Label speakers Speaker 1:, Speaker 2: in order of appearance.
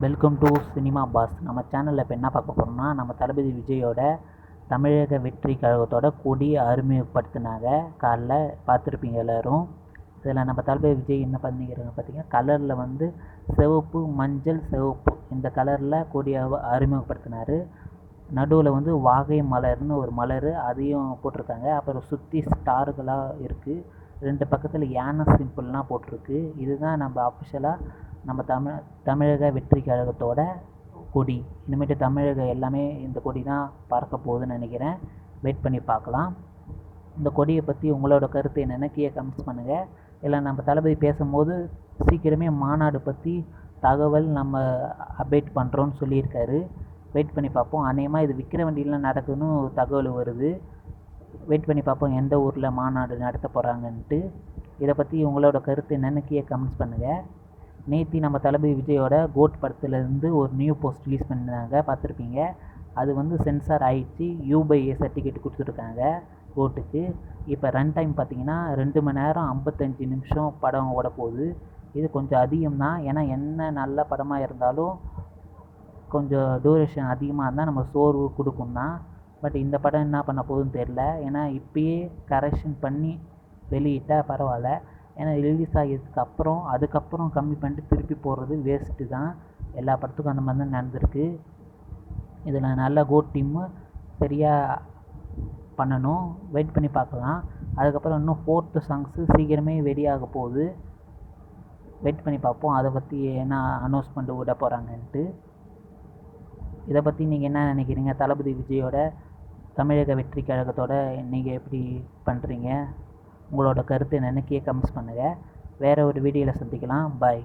Speaker 1: Welcome to cinema pass. நம்ம சேனலில் இப்போ என்ன பார்க்க போகிறோம்னா, நம்ம தளபதி விஜயோட தமிழக வெற்றி கழகத்தோட கொடியை அறிமுகப்படுத்தினாங்க. காலைல பார்த்துருப்பீங்க எல்லோரும். இதில் நம்ம தளபதி விஜய் என்ன பண்ணிக்கிறாங்க பார்த்தீங்கன்னா, கலரில் வந்து சிவப்பு, மஞ்சள், சிவப்பு இந்த கலரில் கொடியை அறிமுகப்படுத்தினார். நடுவில் வந்து வாகை மலர்னு ஒரு மலர் அதையும் போட்டிருக்காங்க. அப்புறம் சுற்றி ஸ்டார்களாக இருக்குது. 2 பக்கத்தில் யானை சிம்பிள்லாம் போட்டிருக்கு. இதுதான் நம்ம அஃபிஷியலாக நம்ம தமிழக வெற்றி கழகத்தோட கொடி. இனிமேட்டு தமிழக எல்லாமே இந்த கொடி தான் பறக்க போகுதுன்னு நினைக்கிறேன். வெயிட் பண்ணி பார்க்கலாம். இந்த கொடியை பற்றி உங்களோட கருத்து என்னென்ன கீழே கமெண்ட்ஸ் பண்ணுங்கள். இல்லை நம்ம தளபதி பேசும்போது சீக்கிரமே மாநாடு பற்றி தகவல் நம்ம அப்டேட் பண்ணுறோன்னு சொல்லியிருக்காரு. வெயிட் பண்ணி பார்ப்போம். அநேகமாக இது விக்கிரவாண்டியில் நடக்குதுன்னு தகவல் வருது. வெயிட் பண்ணி பார்ப்போம் எந்த ஊரில் மாநாடு நடத்த போகிறாங்கன்ட்டு. இதை பற்றி உங்களோட கருத்து என்னென்னு கீழே கமெண்ட்ஸ் பண்ணுங்கள். நேற்று நம்ம தளபதி விஜயோட கோட் படத்துலேருந்து ஒரு நியூ போஸ்ட் ரிலீஸ் பண்ணியிருந்தாங்க, பார்த்துருப்பீங்க. அது வந்து சென்சார் ஆகிடுச்சு. U/A சர்டிஃபிகேட் கொடுத்துருக்காங்க கோட்டுக்கு. இப்போ ரன் டைம் பார்த்திங்கன்னா 2 மணி நேரம் 55 நிமிஷம் படம் ஓட போகுது. இது கொஞ்சம் அதிகம் தான். ஏன்னா என்ன நல்ல படமாக இருந்தாலும் கொஞ்சம் டூரேஷன் அதிகமாக இருந்தால் நம்ம சோர்வு கொடுக்கும் தான். பட் இந்த படம் என்ன பண்ண போகுதுன்னு தெரில. ஏன்னா இப்போயே கரெக்ஷன் பண்ணி வெளியிட்டால் பரவாயில்ல. ஏன்னா ரிலீஸ் ஆகியதுக்கு அதுக்கப்புறம் கம்மி பண்ணிட்டு திருப்பி போடுறது வேஸ்ட்டு தான். எல்லா படத்துக்கும் அந்த மாதிரி தான் நடந்திருக்கு. இதில் நல்ல கோட் டீம்மு சரியாக பண்ணணும். வெயிட் பண்ணி பார்க்கலாம். அதுக்கப்புறம் இன்னும் 4th சாங்ஸு சீக்கிரமே வெளியாக போகுது. வெயிட் பண்ணி பார்ப்போம் அதை பற்றி என்ன அனௌன்ஸ்மெண்ட் விட போகிறாங்கன்ட்டு. இதை பற்றி நீங்கள் என்ன நினைக்கிறீங்க? தளபதி விஜயோட தமிழக வெற்றி கழகத்தோட நீங்கள் எப்படி பண்ணுறீங்க? உங்களோட கருத்து என்னென்னு கமெண்ட்ஸ் பண்ணுங்கள். வேறு ஒரு வீடியோவில் சந்திக்கலாம். பாய்.